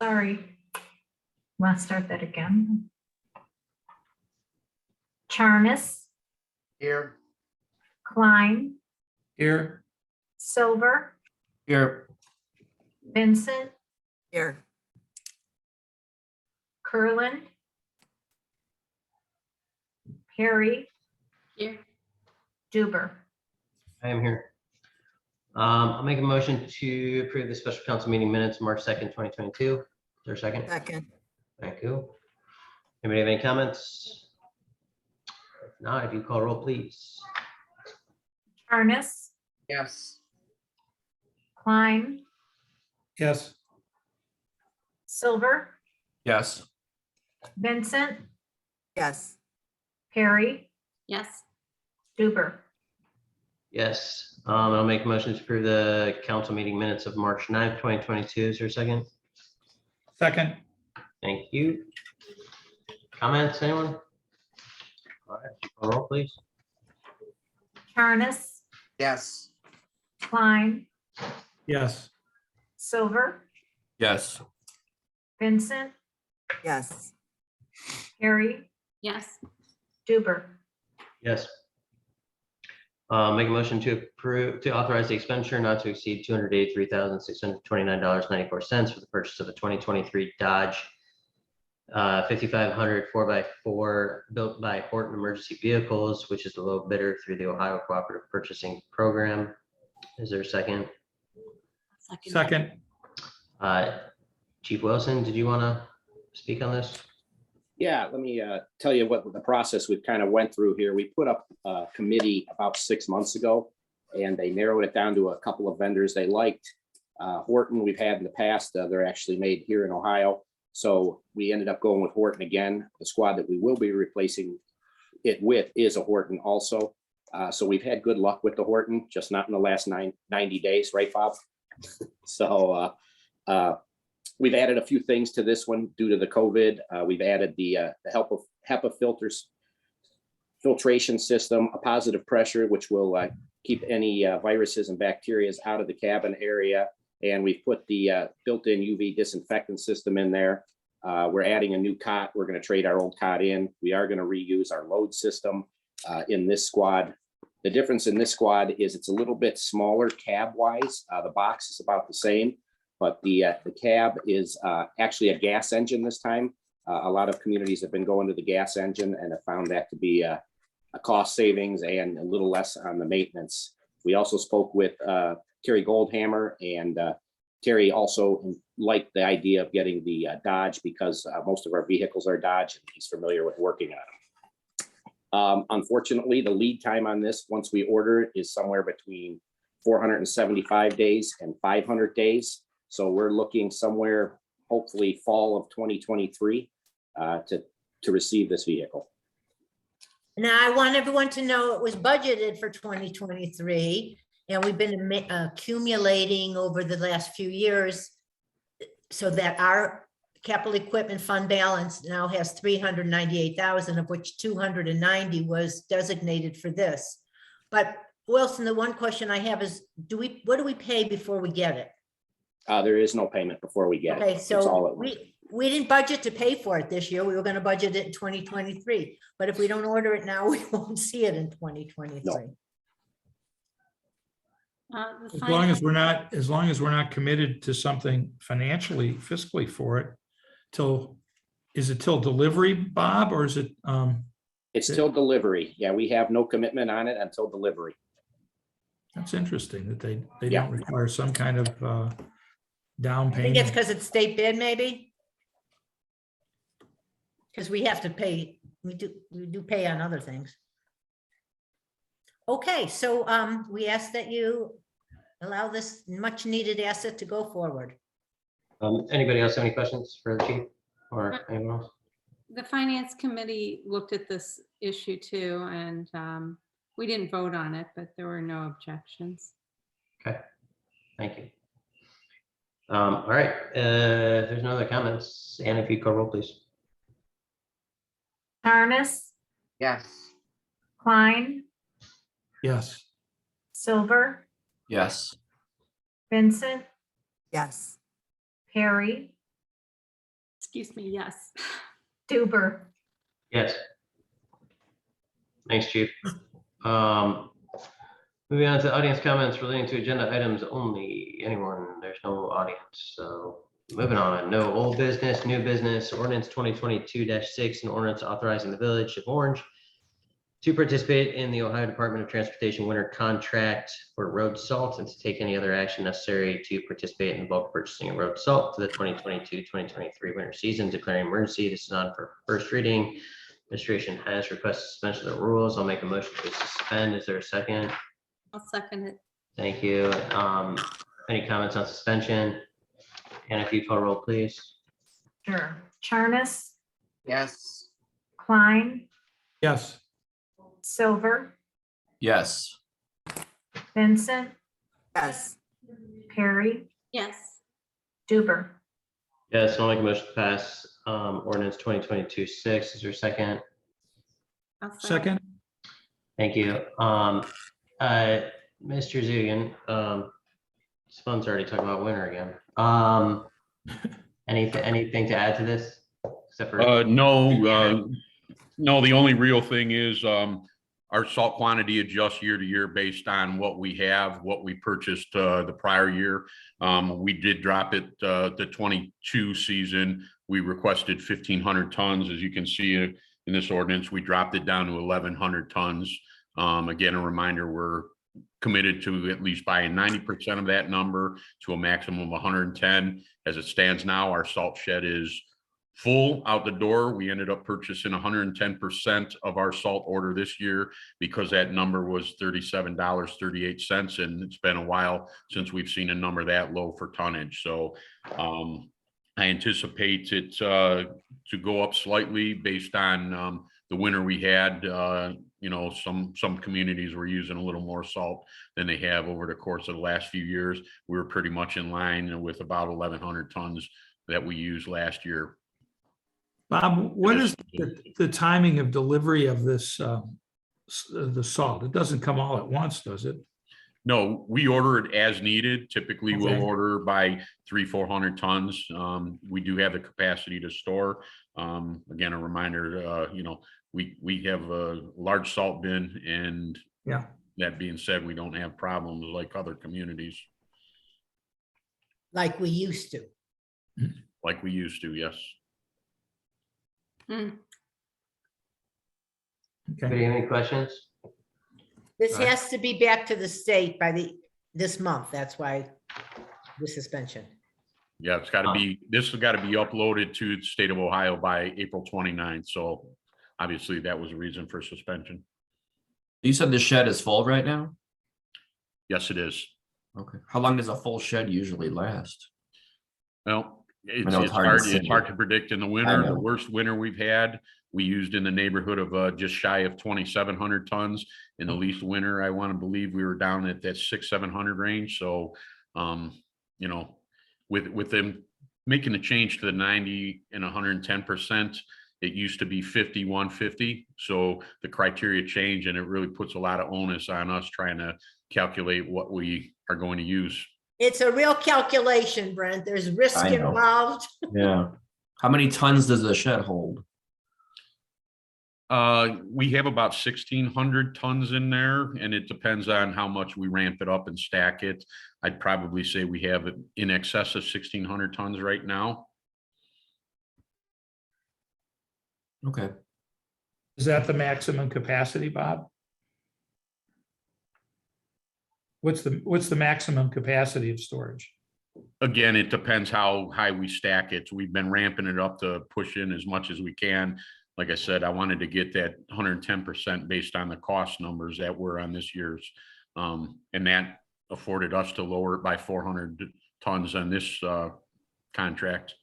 Sorry. Want to start that again? Charnis, Here. Klein, Here. Silver, Here. Vincent, Here. Curlin, Perry, Here. Duber. I am here. I'll make a motion to approve the special council meeting minutes, March 2nd, 2022. Is there a second? Second. Thank you. Anybody have any comments? If not, if you call roll, please. Charnis, Yes. Klein, Yes. Silver, Yes. Vincent, Yes. Perry, Yes. Duber. Yes, I'll make a motion to approve the council meeting minutes of March 9th, 2022. Is there a second? Second. Thank you. Comments, anyone? All right, call roll, please. Charnis, Yes. Klein, Yes. Silver, Yes. Vincent, Yes. Perry, Yes. Duber. Yes. Make a motion to approve, to authorize the expenditure not to exceed $283,629.94 for the purchase of a 2023 Dodge 5500 4x4 built by Horton Emergency Vehicles, which is the low bidder through the Ohio Cooperative Purchasing Program. Is there a second? Second. Chief Wilson, did you want to speak on this? Yeah, let me tell you what the process we kind of went through here. We put up a committee about 6 months ago, and they narrowed it down to a couple of vendors they liked. Horton, we've had in the past, they're actually made here in Ohio. So we ended up going with Horton again. The squad that we will be replacing it with is a Horton also. So we've had good luck with the Horton, just not in the last 90 days, right, Bob? So we've added a few things to this one due to the COVID. We've added the HEPA filtration system, a positive pressure, which will keep any viruses and bacteria out of the cabin area. And we've put the built-in UV disinfectant system in there. We're adding a new cot. We're going to trade our old cot in. We are going to reuse our load system in this squad. The difference in this squad is it's a little bit smaller cab-wise. The box is about the same. But the cab is actually a gas engine this time. A lot of communities have been going to the gas engine and have found that to be a cost savings and a little less on the maintenance. We also spoke with Terry Goldhammer, and Terry also liked the idea of getting the Dodge because most of our vehicles are Dodge and he's familiar with working on them. Unfortunately, the lead time on this, once we order it, is somewhere between 475 days and 500 days. So we're looking somewhere, hopefully fall of 2023 to receive this vehicle. Now, I want everyone to know it was budgeted for 2023, and we've been accumulating over the last few years so that our capital equipment fund balance now has 398,000, of which 290 was designated for this. But Wilson, the one question I have is, what do we pay before we get it? There is no payment before we get it. Okay, It's all so at once. we didn't budget to pay for it this year. We were going to budget it in 2023. But if we don't order it now, we won't see it in 2023. As long as we're not committed to something financially, fiscally for it is it till delivery, Bob, or is it? It's till delivery. Yeah, we have no commitment on it until delivery. That's interesting that they Yeah. don't require some kind of down I think it's payment. because it's state bid, maybe. Because we have to pay, we do pay on other things. Okay, so we ask that you allow this much needed asset to go forward. Anybody else have any questions for the chief or anyone else? The finance committee looked at this issue too, and we didn't vote on it, but there were no objections. Okay, thank you. All right, if there's no other comments, Anna, if you call roll, please. Charnis, Yes. Klein, Yes. Silver, Yes. Vincent, Yes. Perry, Excuse me, yes. Duber, Yes. Thanks, Chief. Moving on to audience comments relating to agenda items only. Anyone? There's no audience, so moving on. No old business, new business, ordinance 2022-6, an ordinance authorizing the Village of Orange to participate in the Ohio Department of Transportation winter contract for road salt and to take any other action necessary to participate in bulk purchasing of road salt for the 2022-2023 winter season, declaring emergency. This is on for first reading. Administration has requested suspension of the rules. I'll make a motion to suspend. Is there a second? I'll second it. Thank you. Any comments on suspension? And if you call roll, please. sure. Charnas, yes, Klein, Yes. Silver, Yes. Vincent, yes, Perry, Yes. Duber, Yes, I'll make a motion to pass ordinance 2022-6. Is there a second? I'll Second? Thank you. Mr. Zugan, Spun's already talking about winter again. Anything to add to this? Except for, No, the only real thing is, our salt quantity adjusts year to year based on what we have, what we purchased, the prior year. We did drop it, the 22 season. We requested 1,500 tons. As you can see in this ordinance, we dropped it down to 1,100 tons. Again, a reminder, we're committed to at least buying 90% of that number to a maximum of 110. As it stands now, our salt shed is full out the door. We ended up purchasing 110% of our salt order this year because that number was $37.38. And it's been a while since we've seen a number that low for tonnage. So I anticipate it to go up slightly based on the winter we had. Some communities were using a little more salt than they have over the course of the last few years. We were pretty much in line with about 1,100 tons that we used last year. Bob, what is the timing of delivery of this, the salt? It doesn't come all at once, does it? No, we order it as needed. Typically, Okay. we'll order by 300-400 tons. We do have the capacity to store. Again, a reminder, we have a large salt bin, and Yeah. that being said, we don't have problems like other communities, like we used to. like we used to, yes. Mm, Okay. anybody have any questions? This has to be back to the state by this month. That's why the suspension. Yeah, this has got to be uploaded to the state of Ohio by April 29th. So obviously that was a reason for suspension. You said the shed is full right now? Yes, it is. Okay. How long does a full shed usually last? Well, it's know it's hard to it's say. hard to predict in the winter. know. The worst winter we've had, we used in the neighborhood of just shy of 2,700 tons. In the least winter, I want to believe we were down at that 600-700 range. So, with them making the change to the 90 and 110%, it used to be 50-150. So the criteria change, and it really puts a lot of onus on us trying to calculate what we are going to use. It's a real calculation, Brent. There's risk I know. involved. Yeah. How many tons does the shed hold? We have about 1,600 tons in there, and it depends on how much we ramp it up and stack it. I'd probably say we have it in excess of 1,600 tons right now. Okay. Is that the maximum capacity, Bob? What's the maximum capacity of storage? Again, it depends how high we stack it. We've been ramping it up to push in as much as we can. Like I said, I wanted to get that 110% based on the cost numbers that were on this year's. And that afforded us to lower it by 400 tons on this contract.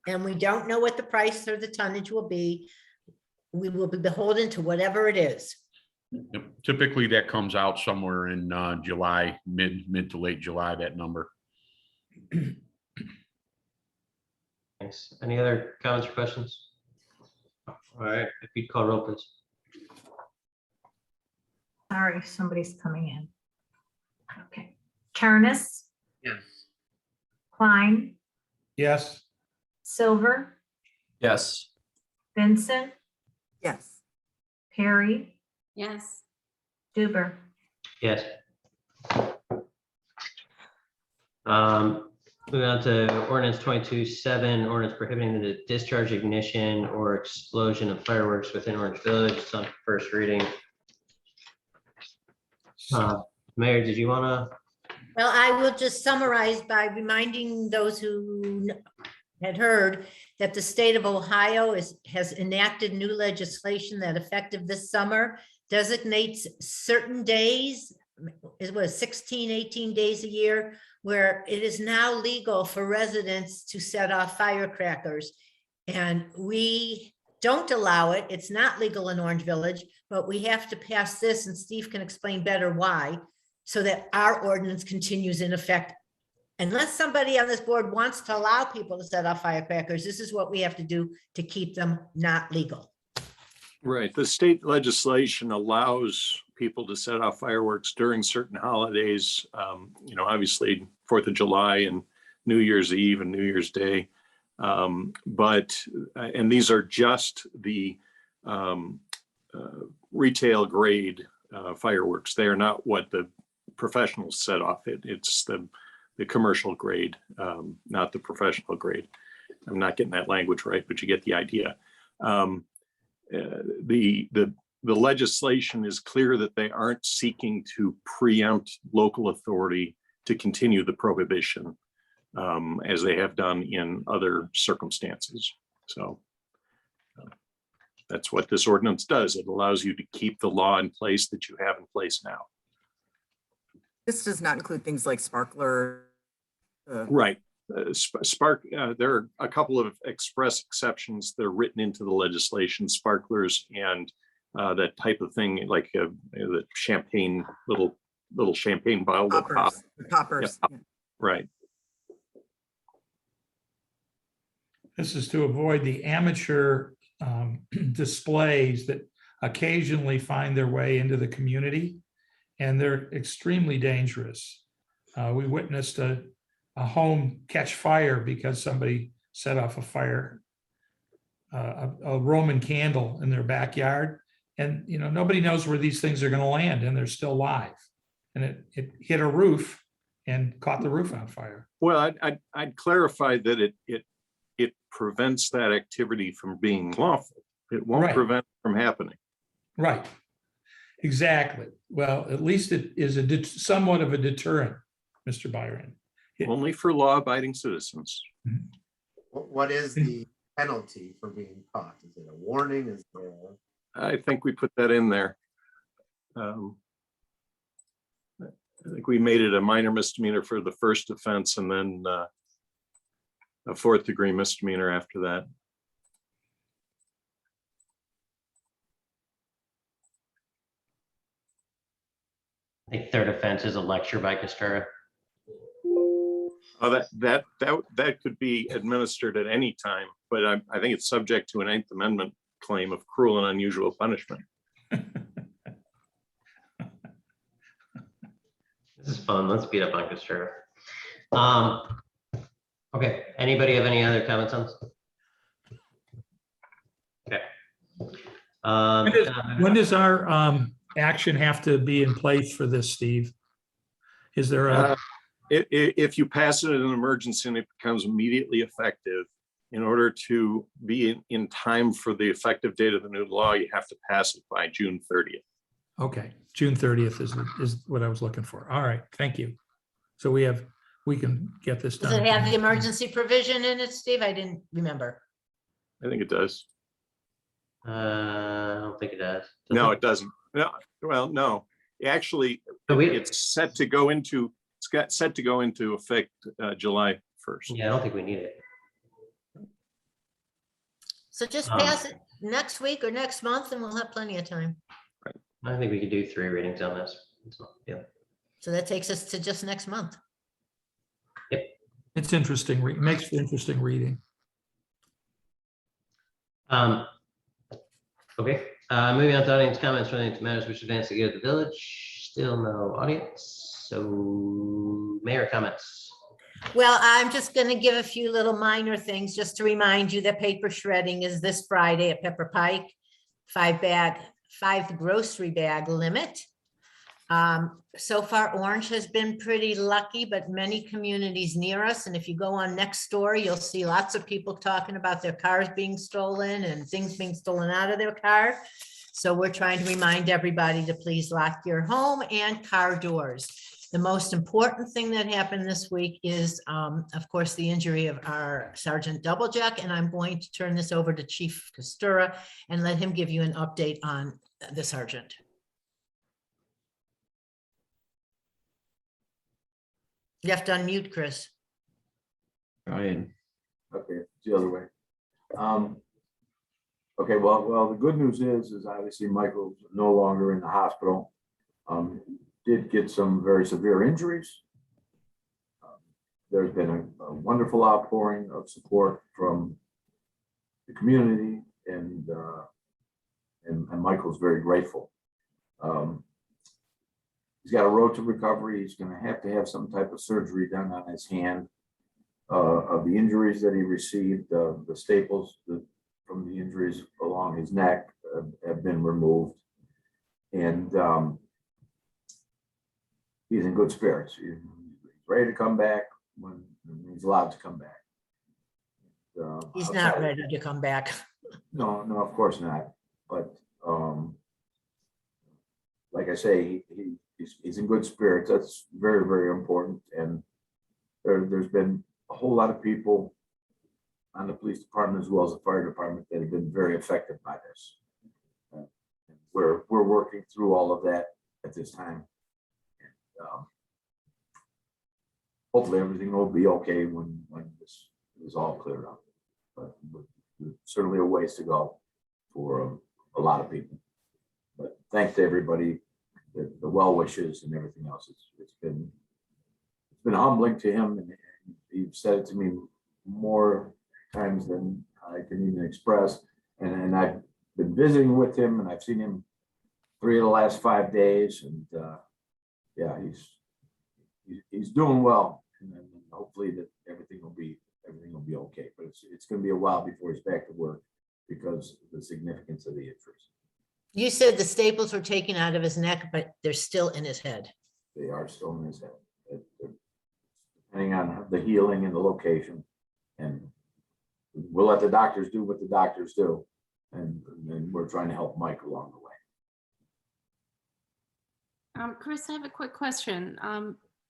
And we don't know what the price or the tonnage will be. We will be beholden to whatever it is. Yep. Typically, that comes out somewhere in July, mid to late July, that number. Thanks. Any other comments or questions? All right, if you'd call roll, please. Sorry, somebody's coming in. Okay. Charnas, yes, Klein, Yes. Silver, Yes. Vincent, yes, Perry, Yes. Duber. Yes. Moving on to ordinance 22-7, ordinance prohibiting the discharge, ignition, or explosion of fireworks within Orange Village. It's on first reading. Mayor, did you want Well, I will just summarize by reminding those who had heard that the state of Ohio has enacted new legislation that effective this summer designates certain days, it was 16, 18 days a year, where it is now legal for residents to set off firecrackers. And we don't allow it. It's not legal in Orange Village, but we have to pass this, and Steve can explain better why, so that our ordinance continues in effect. Unless somebody on this board wants to allow people to set off firecrackers, this is what we have to do to keep them not legal. Right. The state legislation allows people to set off fireworks during certain holidays. Obviously 4th of July and New Year's Eve and New Year's Day. And these are just the retail grade fireworks. They are not what the professionals set off. It's the commercial grade, not the professional grade. I'm not getting that language right, but you get the idea. The legislation is clear that they aren't seeking to preempt local authority to continue the prohibition as they have done in other circumstances. So that's what this ordinance does. It allows you to keep the law in place that you have in place now. this does not include things like sparkler. Right. There are a couple of express exceptions that are written into the legislation, sparklers and that type of thing, like the champagne, little champagne bottle. that pop. Poppers. Yep. Right. This is to avoid the amateur displays that occasionally find their way into the community, and they're extremely dangerous. We witnessed a home catch fire because somebody set off a Roman candle in their backyard, and nobody knows where these things are going to land, and they're still live. And it hit a roof and caught the roof on fire. Well, I'd clarify that it prevents that activity from being lawful. It won't Right. prevent it from happening. Right. Exactly. Well, at least it is somewhat of a deterrent, Mr. Byron. Only for law-abiding citizens. What is the penalty for being caught? Is it a warning? Is there? I think we put that in there. I think we made it a minor misdemeanor for the first offense and then a fourth degree misdemeanor after that. I think third offense is a lecture by Costura. Oh, that could be administered at any time, but I think it's subject to an 8th Amendment claim of cruel and unusual punishment. This is fun. Let's beat up on Costura. Okay, anybody have any other comments on this? Okay. When does our action have to be in place for this, Steve? Is there a, If you pass it in an emergency and it becomes immediately effective, in order to be in time for the effective date of the new law, you have to pass it by June 30th. okay, June 30th is what I was looking for. All right, thank you. So we can get this Does done. it have the emergency provision in it, Steve? I didn't remember. I think it does. I don't think it does. No, it doesn't. No, well, no, actually, it's set to go into effect July 1st. Yeah, I don't think we need it. So just pass it next week or next month and we'll have plenty of time. I think we could do 3 readings on this. Yeah. So that takes us to just next month. It's interesting, makes for interesting reading. Okay, moving on to audience comments relating to matters which advance the good of the village. Still no audience. So mayor comments. Well, I'm just going to give a few little minor things just to remind you that paper shredding is this Friday at Pepper Pike. 5 grocery bag limit. So far, Orange has been pretty lucky, but many communities near us, and if you go on Nextdoor, you'll see lots of people talking about their cars being stolen and things being stolen out of their car. So we're trying to remind everybody to please lock your home and car doors. The most important thing that happened this week is, of course, the injury of our Sergeant Doublejack, and I'm going to turn this over to Chief Costura and let him give you an update on the sergeant. You have to unmute, Chris. Ryan. Okay, it's the other way. Okay, well, the good news is obviously Michael's no longer in the hospital. Did get some very severe injuries. There's been a wonderful outpouring of support from the community, and Michael's very grateful. He's got a road to recovery. He's going to have some type of surgery done on his hand. Of the injuries that he received, the staples from the injuries along his neck have been removed, and he's in good spirits. He's ready to come back when he's allowed to come back. He's not ready to come back. No, of course not. But like I say, he's in good spirits. That's very, very important. And there's been a whole lot of people on the police department as well as the fire department that have been very affected by this. We're working through all of that at this time. Hopefully everything will be okay when this is all cleared up. But there's certainly a ways to go for a lot of people. But thanks to everybody, the well wishes and everything else. It's been humbling to him, and he said it to me more times than I can even express. And I've been visiting with him, and I've seen him 3 of the last 5 days, and yeah, he's doing well, and hopefully that everything will be okay. But it's going to be a while before he's back to work because of the significance of the injuries. You said the staples were taken out of his neck, but they're still in his head. They are still in his head, depending on the healing and the location. And we'll let the doctors do what the doctors do, and we're trying to help Mike along the way. Chris, I have a quick question.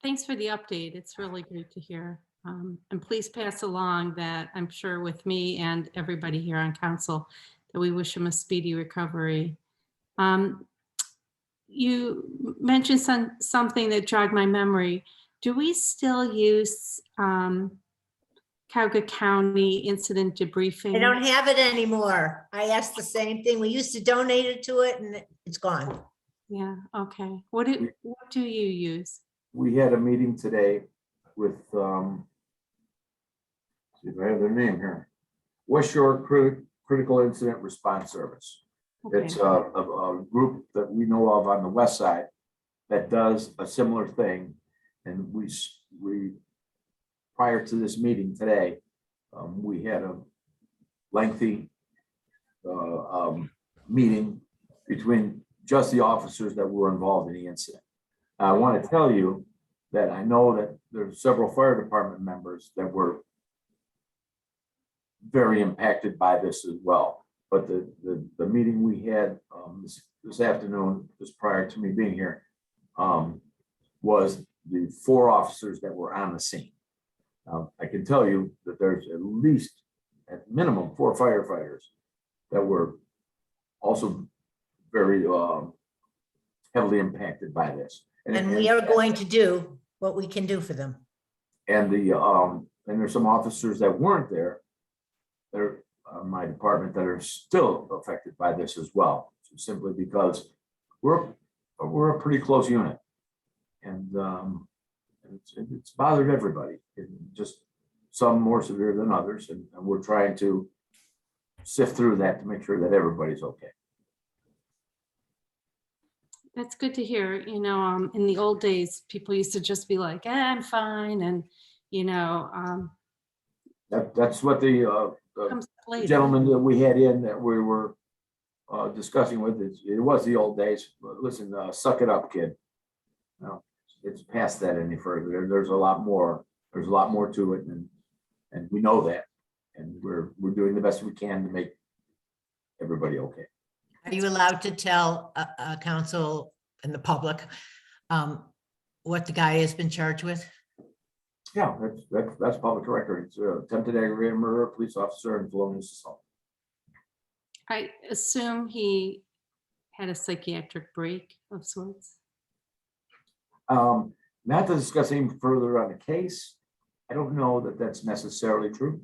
Thanks for the update. It's really great to hear. And please pass along that I'm sure with me and everybody here on council that we wish him a speedy recovery. You mentioned something that jogged my memory. Do we still use Cowga County incident debriefing? I don't have it anymore. I asked the same thing. We used to donate it to it, and it's gone. Yeah, okay. What do you use? We had a meeting today with, see if I have their name here, West Shore Critical Incident Response Service. Okay. It's a group that we know of on the west side that does a similar thing. And we prior to this meeting today, we had a lengthy meeting between just the officers that were involved in the incident. I want to tell you that I know that there's several fire department members that were very impacted by this as well. But the meeting we had this afternoon, just prior to me being here, was the 4 officers that were on the scene. I can tell you that there's at least, at minimum, 4 firefighters that were also very heavily impacted by this. And we are going to do what we can do for them. And there's some officers that weren't there, that are my department, that are still affected by this as well, simply because we're a pretty close unit, and it's bothered everybody, and just some more severe than others, and we're trying to sift through that to make sure that everybody's okay. That's good to hear. You know, in the old days, people used to just be like, I'm fine. And, you know, That's what the comes later. gentleman that we had in that we were discussing with, it was the old days. But listen, suck it up, kid. No, it's past that any further. There's a lot more. There's a lot more to it, and we know that, and we're doing the best we can to make everybody okay. Are you allowed to tell council and the public what the guy has been charged with? Yeah, that's public record. It's attempted aggravated murder, police officer, and felonious assault. I assume he had a psychiatric break of sorts. Not to discuss any further on the case. I don't know that that's necessarily true.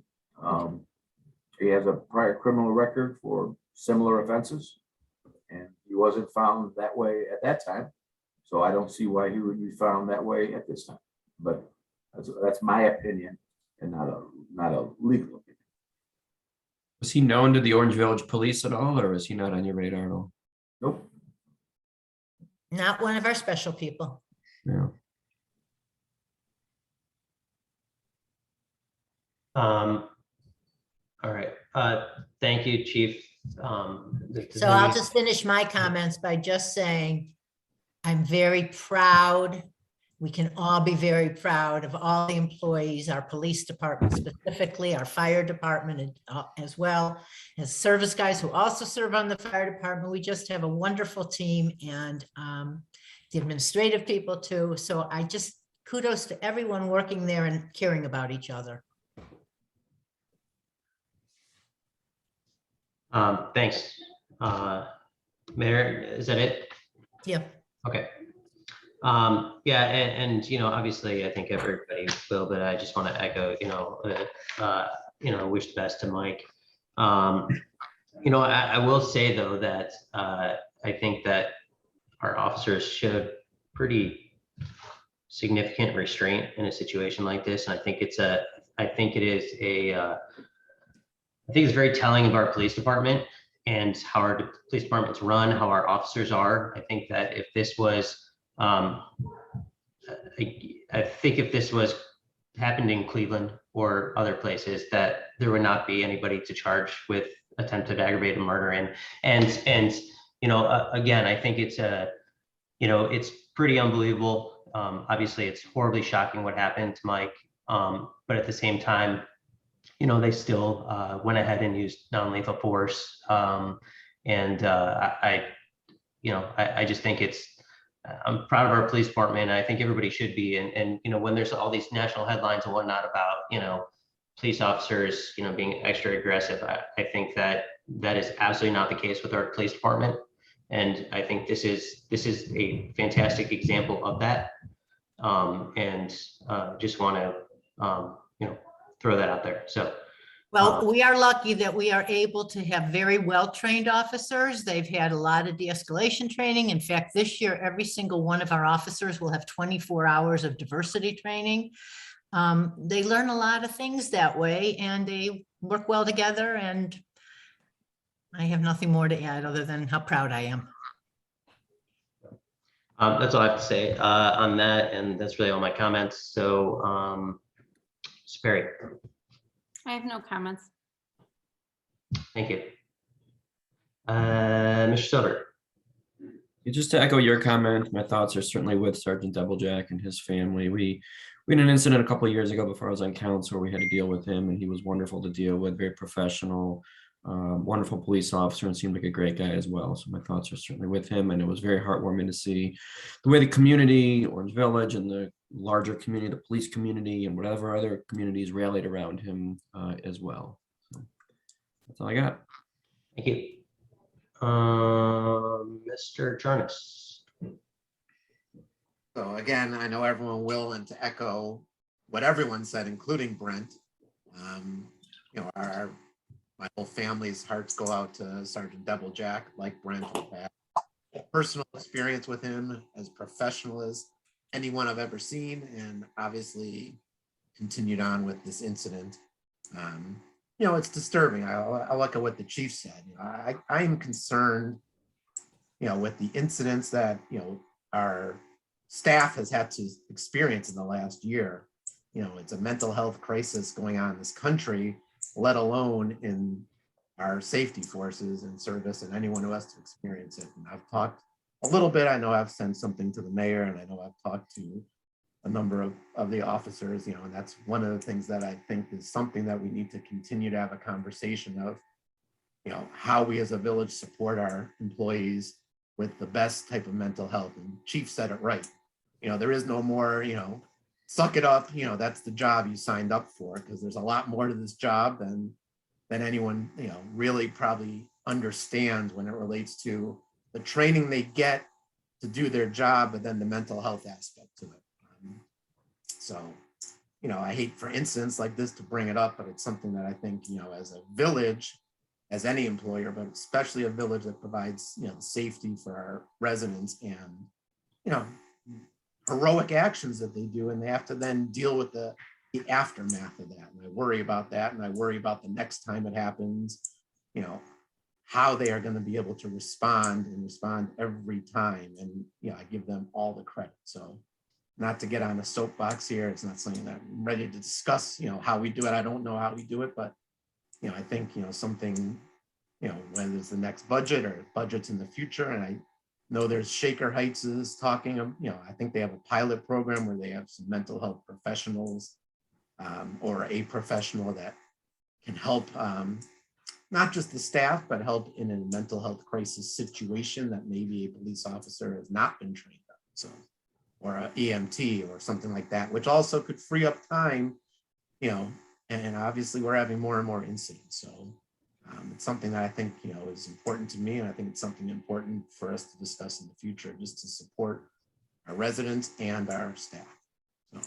He has a prior criminal record for similar offenses, and he wasn't found that way at that time. So I don't see why he would be found that way at this time. But that's my opinion, and not a legal opinion. Was he known to the Orange Village Police at all, or was he not on your radar at all? Nope. Not one of our special people. Yeah. All right. Thank you, Chief. So I'll just finish my comments by just saying, I'm very proud. We can all be very proud of all the employees, our police department specifically, our fire department as well as service guys who also serve on the fire department. We just have a wonderful team, and the administrative people too. So I just kudos to everyone working there and caring about each other. Thanks. Mayor, is that it? Yeah. Okay. Yeah, and you know, obviously, I think everybody will, but I just want to echo, wish the best to Mike. I will say though that I think that our officers showed pretty significant restraint in a situation like this, and I think it's very telling of our police department and how our police departments run, how our officers are. I think that if this was happened in Cleveland or other places, that there would not be anybody to charge with attempted aggravated murder. And again, I think it's pretty unbelievable. Obviously, it's horribly shocking what happened to Mike, but at the same time, they still went ahead and used non-lethal force. I just think I'm proud of our police department. And I think everybody should be. And when there's all these national headlines and whatnot about, police officers, being extra aggressive, I think that is absolutely not the case with our police department. And I think this is a fantastic example of that. Just want to, throw that out there. So. Well, we are lucky that we are able to have very well-trained officers. They've had a lot of de-escalation training. In fact, this year, every single one of our officers will have 24 hours of diversity training. They learn a lot of things that way, and they work well together. And I have nothing more to add other than how proud I am. That's all I have to say on that, and that's really all my comments. So, Sperry. I have no comments. Thank you. Mr. Silver. Just to echo your comment, my thoughts are certainly with Sergeant Doublejack and his family. We had an incident a couple of years ago before I was on council where we had to deal with him, and he was wonderful to deal with, very professional, wonderful police officer, and seemed like a great guy as well. So my thoughts are certainly with him, and it was very heartwarming to see the way the community, Orange Village, and the larger community, the police community, and whatever other communities rallied around him as well. So that's all I got. Thank you. Mr. Jarnes. So again, I know everyone will, and to echo what everyone said, including Brent, my whole family's hearts go out to Sergeant Doublejack, like Brent. Personal experience with him, as professional as anyone I've ever seen, and obviously continued on with this incident. It's disturbing. I look at what the chief said. I am concerned, with the incidents that, our staff has had to experience in the last year. it's a mental health crisis going on in this country, let alone in our safety forces and service and anyone who has to experience it. And I've talked a little bit, I know I've sent something to the mayor, and I know I've talked to a number of the officers, and that's one of the things that I think is something that we need to continue to have a conversation of, how we as a village support our employees with the best type of mental health. And Chief said it right. There is no more, suck it up, that's the job you signed up for, because there's a lot more to this job than anyone, really probably understands when it relates to the training they get to do their job, but then the mental health aspect to it. So, I hate, for instance, like this to bring it up, but it's something that I think, as a village, as any employer, but especially a village that provides, safety for our residents and, heroic actions that they do, and they have to then deal with the aftermath of that. And I worry about that, and I worry about the next time it happens, how they are going to be able to respond every time. And, I give them all the credit. So, not to get on a soapbox here, it's not something that I'm ready to discuss, how we do it. I don't know how we do it, but, I think, something, whether it's the next budget or budgets in the future. And I know there's Shaker Heights is talking, I think they have a pilot program where they have some mental health professionals or a professional that can help not just the staff, but help in a mental health crisis situation that maybe a police officer has not been trained on. So, or an EMT or something like that, which also could free up time, and obviously we're having more and more incidents. So it's something that I think, is important to me. And I think it's something important for us to discuss in the future, just to support our residents and our staff. So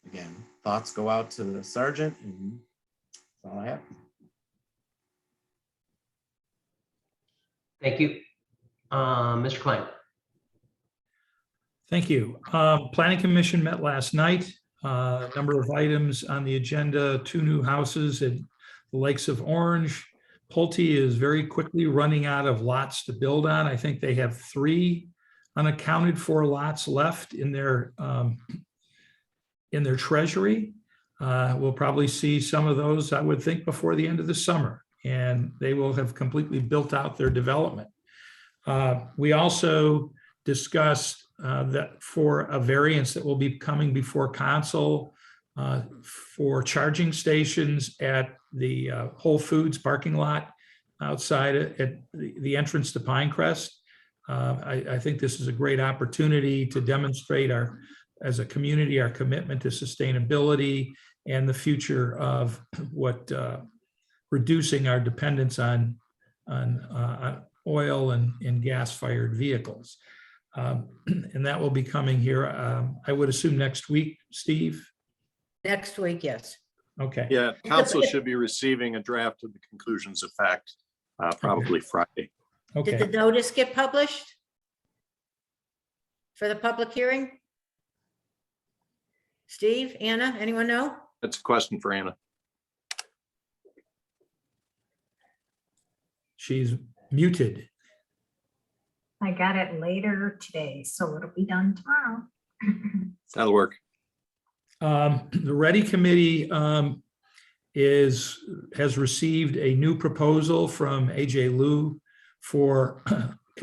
again, thoughts go out to the sergeant, and that's all I have. Thank you. Mr. Klein. Thank you. Planning Commission met last night. A number of items on the agenda, 2 new houses at the Lakes of Orange. Pulte is very quickly running out of lots to build on. I think they have 3 unaccounted for lots left in their treasury. We'll probably see some of those, I would think, before the end of the summer, and they will have completely built out their development. We also discussed that for a variance that will be coming before council for charging stations at the Whole Foods parking lot outside at the entrance to Pinecrest. I think this is a great opportunity to demonstrate as a community, our commitment to sustainability and the future of what reducing our dependence on oil and gas-fired vehicles. And that will be coming here, I would assume next week, Steve? Next week, yes. Okay. Yeah, council should be receiving a draft of the conclusions of fact, probably Friday. Did the Okay. notice get published for the public hearing? Steve, Anna, anyone know? That's a question for Anna. She's muted. I got it later today, so it'll be done tomorrow. That'll work. The Ready Committee has received a new proposal from AJ Liu for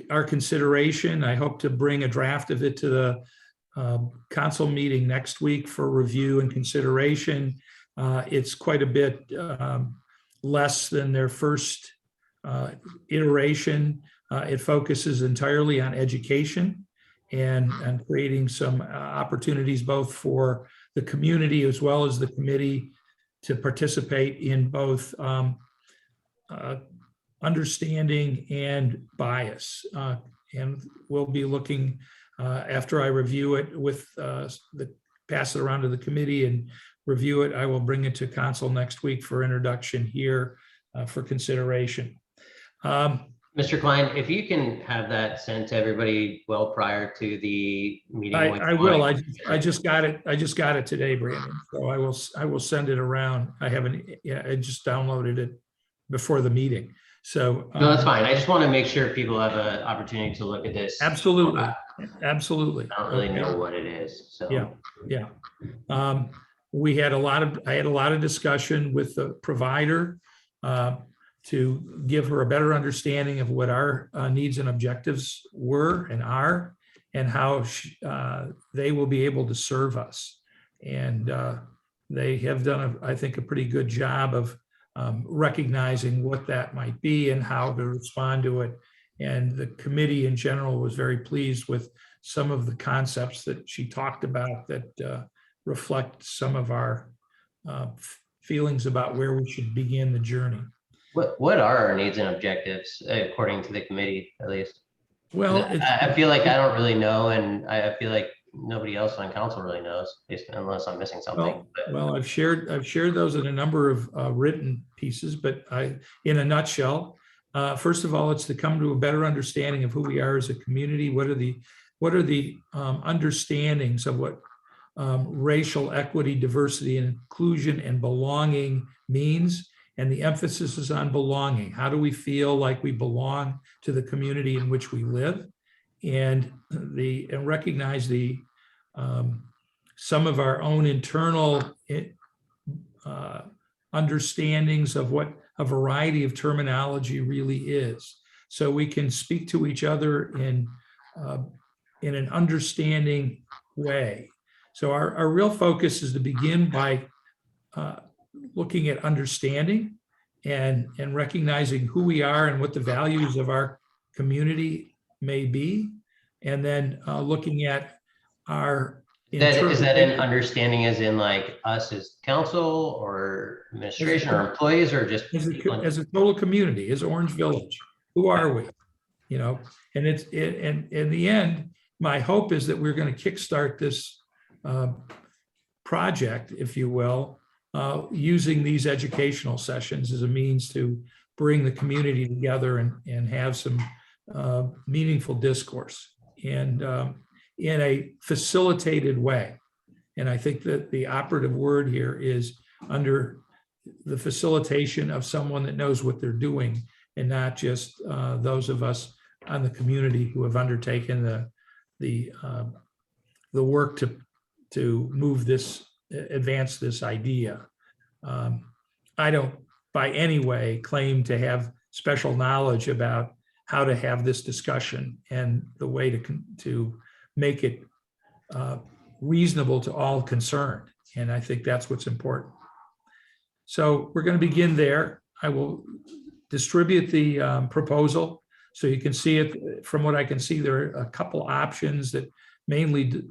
our consideration. I hope to bring a draft of it to the council meeting next week for review and consideration. It's quite a bit less than their first iteration. It focuses entirely on education and creating some opportunities both for the community as well as the committee to participate in both understanding and bias. And we'll be looking, after I review it pass it around to the committee and review it, I will bring it to council next week for introduction here for consideration. Mr. Klein, if you can have that sent to everybody well prior to the meeting. I will. I just got it. I just got it today, Brandon. So I will send it around. I haven't, I just downloaded it before the meeting. So. No, that's fine. I just want to make sure people have an opportunity to look at this. Absolutely. Absolutely. I don't really know what it is, so. Yeah. I had a lot of discussion with the provider to give her a better understanding of what our needs and objectives were and are, and how they will be able to serve us. And they have done, I think, a pretty good job of recognizing what that might be and how to respond to it. And the committee in general was very pleased with some of the concepts that she talked about that reflect some of our feelings about where we should begin the journey. What are our needs and objectives according to the committee, at least? Well, I feel like I don't really know, and I feel like nobody else on council really knows, unless I'm missing something. well, I've shared those in a number of written pieces, but in a nutshell, first of all, it's to come to a better understanding of who we are as a community. What are the understandings of what racial equity, diversity, and inclusion and belonging means? And the emphasis is on belonging. How do we feel like we belong to the community in which we live? And recognize some of our own internal understandings of what a variety of terminology really is, so we can speak to each other in an understanding way. So our real focus is to begin by looking at understanding and recognizing who we are and what the values of our community may be, and then looking at our Is that an understanding as in like us as council or administration or employees, or just as a total community, as Orange Village? Who are we? You know, and and in the end, my hope is that we're going to kickstart this project, if you will, using these educational sessions as a means to bring the community together and have some meaningful discourse, and in a facilitated way. And I think that the operative word here is under the facilitation of someone that knows what they're doing, and not just those of us on the community who have undertaken the work to move this, advance this idea. I don't by any way claim to have special knowledge about how to have this discussion and the way to make it reasonable to all concerned. And I think that's what's important. So we're going to begin there. I will distribute the proposal so you can see it. From what I can see, there are a couple options that mainly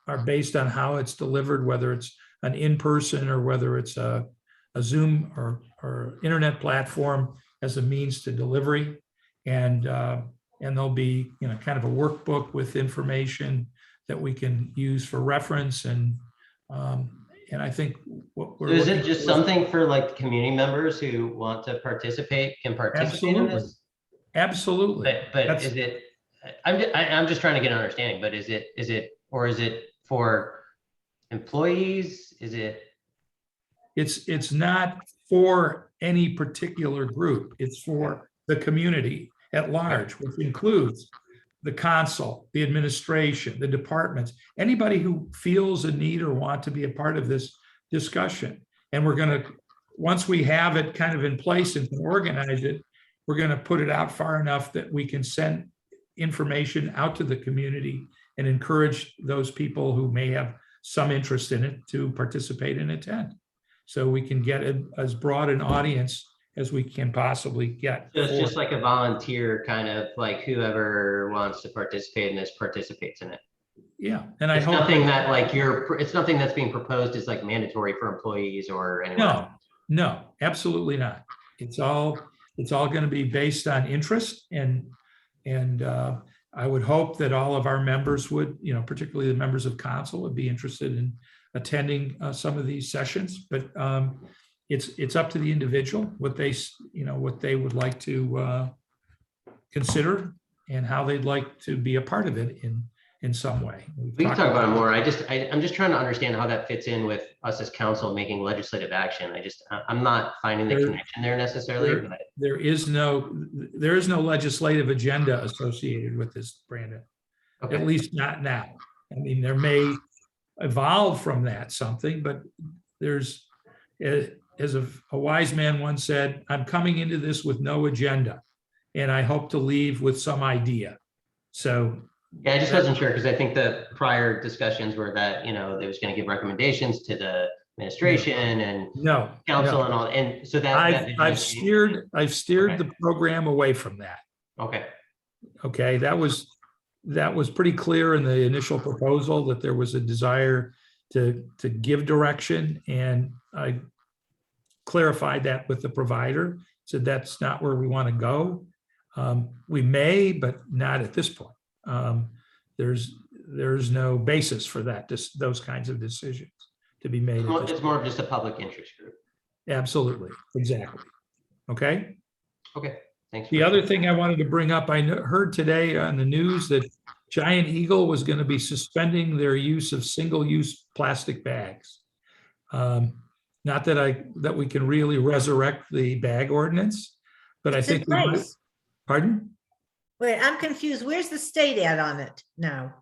are based on how it's delivered, whether it's an in-person or whether it's a Zoom or internet platform as a means to delivery. And there'll be, you know, kind of a workbook with information that we can use for reference. And I think what we're is it just something for like community members who want to participate can participate in this? Absolutely. But is it? I'm just trying to get an understanding. But is it for employees? Is it? It's not for any particular group. It's for the community at large, which includes the council, the administration, the departments, anybody who feels a need or want to be a part of this discussion. And we're going to, once we have it kind of in place and can organize it, we're going to put it out far enough that we can send information out to the community and encourage those people who may have some interest in it to participate and attend. So we can get as broad an audience as we can possibly get. So it's just like a volunteer kind of, like whoever wants to participate in this participates in it. Yeah, and I It's hope nothing that like it's nothing that's being proposed as like mandatory for employees or anyone. No, absolutely not. It's all going to be based on interest, and I would hope that all of our members would, you know, particularly the members of council, would be interested in attending some of these sessions. But it's up to the individual what they would like to consider and how they'd like to be a part of it in some way. We can talk about it more. I'm just trying to understand how that fits in with us as council making legislative action. I'm not finding the connection there necessarily. There is no legislative agenda associated with this, Brandon. Okay. At least not now. I mean, there may evolve from that something, but there's, as a wise man once said, I'm coming into this with no agenda, and I hope to leave with some idea. So Yeah, I just wasn't sure because I think the prior discussions were that, you know, they was going to give recommendations to the administration and no, council no. and all, and so that. I've steered the program away from that. Okay, Okay, that was pretty clear in the initial proposal that there was a desire to give direction, and I clarified that with the provider, said that's not where we want to go. We may, but not at this point. There's no basis for that, those kinds of decisions to be made. at this it's more of just a public interest group. Absolutely, exactly. Okay. Okay, thanks. The other thing I wanted to bring up, I heard today on the news that Giant Eagle was going to be suspending their use of single-use plastic bags. Not that we can really resurrect the bag ordinance, but I It's in think we might. place. Pardon? Wait, I'm confused. Where's the state at on it now?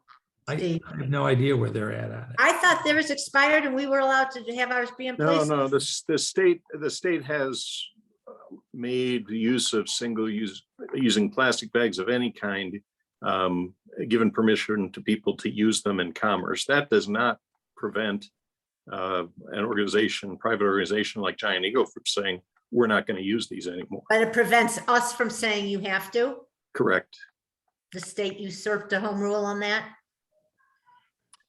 I Steve? have no idea where they're at on it. I thought theirs expired and we were allowed to have ours be in place. No, the state has made use of using plastic bags of any kind, given permission to people to use them in commerce. That does not prevent an private organization like Giant Eagle from saying, we're not going to use these anymore. But it prevents us from saying you have to. Correct. The state usurped a home rule on that.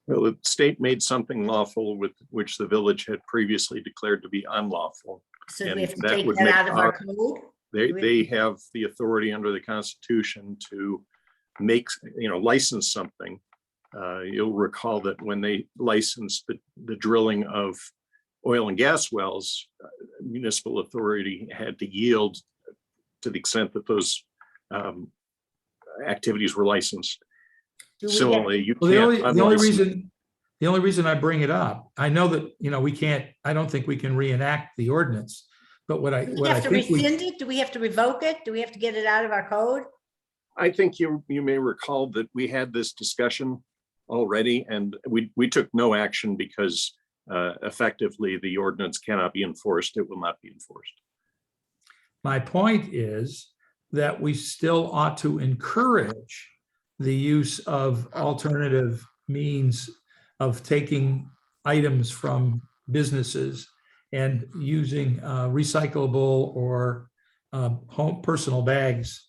Well, the state made something lawful with which the village had previously declared to be unlawful. So we And have to that take would that make out of our code. They have the authority under the Constitution to license something. You'll recall that when they licensed the drilling of oil and gas wells, municipal authority had to yield to the extent that those activities were licensed. Do we have- Similarly, you Well, can't. the only reason I bring it up, I know that, I don't think we can reenact the ordinance, but what I Do we have to think rescind it? Do we have to revoke it? Do we have to get it out of our code? I think you may recall that we had this discussion already, and we took no action because effectively the ordinance cannot be enforced. It will not be enforced. My point is that we still ought to encourage the use of alternative means of taking items from businesses and using recyclable or home personal bags,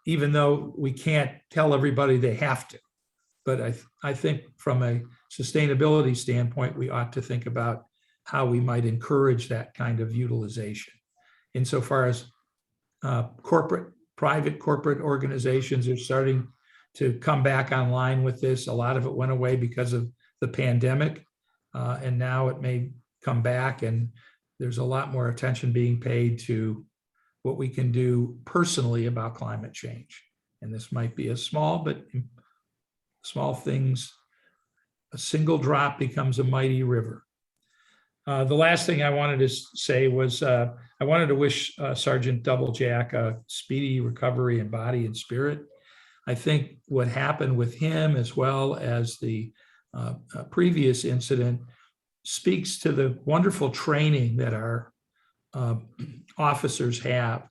even though we can't tell everybody they have to. But I think from a sustainability standpoint, we ought to think about how we might encourage that kind of utilization. Insofar as private corporate organizations are starting to come back online with this. A lot of it went away because of the pandemic, and now it may come back, and there's a lot more attention being paid to what we can do personally about climate change. And this might be a small things. A single drop becomes a mighty river. The last thing I wanted to say was I wanted to wish Sergeant Doublejack a speedy recovery in body and spirit. I think what happened with him, as well as the previous incident, speaks to the wonderful training that our officers have.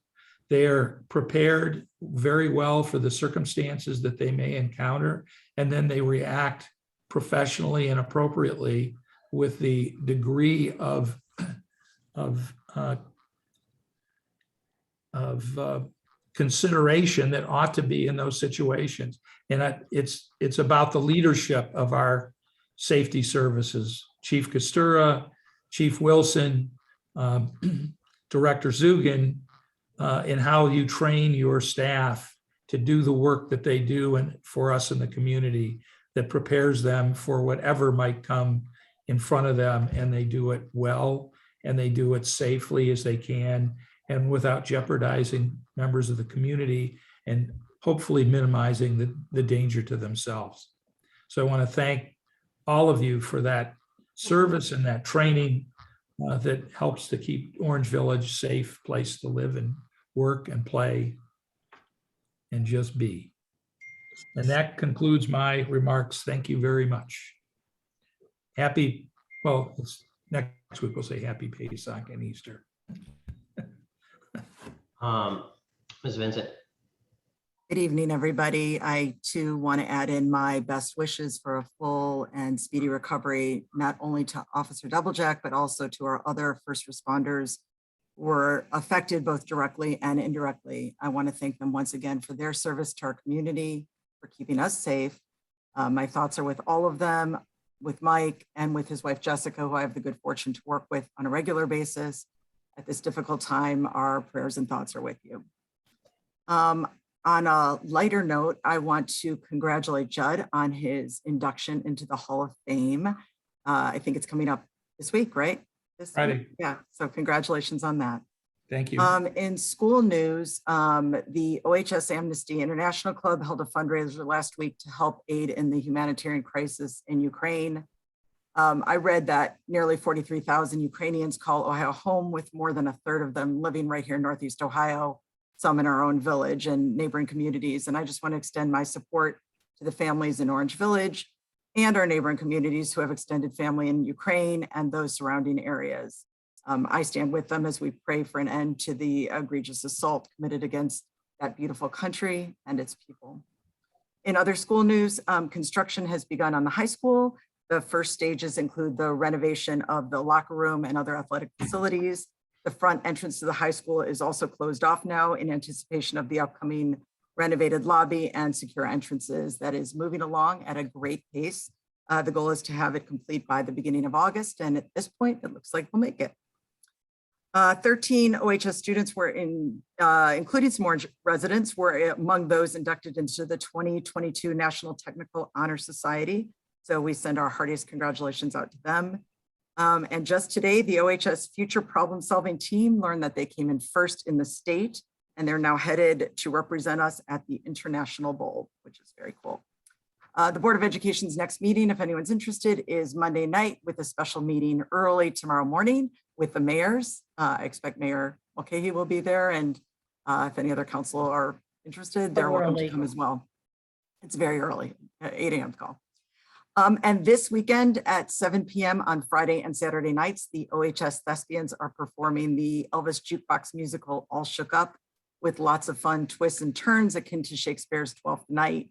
They are prepared very well for the circumstances that they may encounter, and then they react professionally and appropriately with the degree of consideration that ought to be in those situations. And it's about the leadership of our safety services, Chief Kostura, Chief Wilson, Director Zugan, in how you train your staff to do the work that they do and for us in the community, that prepares them for whatever might come in front of them, and they do it well, and they do it safely as they can, and without jeopardizing members of the community, and hopefully minimizing the danger to themselves. So I want to thank all of you for that service and that training that helps to keep Orange Village a safe place to live and work and play and just be. And that concludes my remarks. Thank you very much. happy, well, it's next week we'll say happy Pesach and Easter. Ms. Vincent. Good evening, everybody. I too want to add in my best wishes for a full and speedy recovery, not only to Officer Doublejack, but also to our other first responders who were affected both directly and indirectly. I want to thank them once again for their service to our community, for keeping us safe. My thoughts are with all of them, with Mike and with his wife, Jessica, who I have the good fortune to work with on a regular basis. At this difficult time, our prayers and thoughts are with you. On a lighter note, I want to congratulate Judd on his induction into the Hall of Fame. I think it's coming up this week, right? Friday. Yeah, so congratulations on that. Thank you. In school news, the OHS Amnesty International Club held a fundraiser last week to help aid in the humanitarian crisis in Ukraine. I read that nearly 43,000 Ukrainians call Ohio home, with more than a third of them living right here in Northeast Ohio, some in our own village and neighboring communities. And I just want to extend my support to the families in Orange Village and our neighboring communities who have extended family in Ukraine and those surrounding areas. I stand with them as we pray for an end to the egregious assault committed against that beautiful country and its people. In other school news, construction has begun on the high school. The first stages include the renovation of the locker room and other athletic facilities. The front entrance to the high school is also closed off now in anticipation of the upcoming renovated lobby and secure entrances. That is moving along at a great pace. The goal is to have it complete by the beginning of August, and at this point, it looks like we'll make it. 13 OHS students were including some Orange residents, were among those inducted into the 2022 National Technical Honor Society. So we send our heartiest congratulations out to them. And just today, the OHS Future Problem Solving Team learned that they came in first in the state, and they're now headed to represent us at the International Bowl, which is very cool. The Board of Education's next meeting, if anyone's interested, is Monday night, with a special meeting early tomorrow morning with the mayors. I expect Mayor Mulcahy will be there, and if any other council are interested, they're welcome to come as well. It's very early, 8 a.m. call. And this weekend at 7 p.m. on Friday and Saturday nights, the OHS Thespians are performing the Elvis Jukebox musical, All Shook Up, with lots of fun twists and turns akin to Shakespeare's Twelfth Night.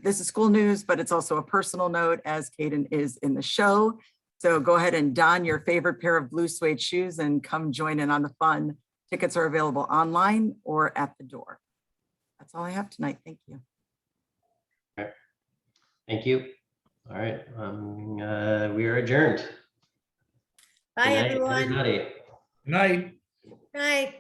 This is school news, but it's also a personal note, as Caden is in the show. So go ahead and don your favorite pair of blue suede shoes and come join in on the fun. Tickets are available online or at the door. That's all I have tonight. Thank you. Okay. Thank you. All right, we are adjourned. Bye, Good night, everyone. everybody. Good night. Night.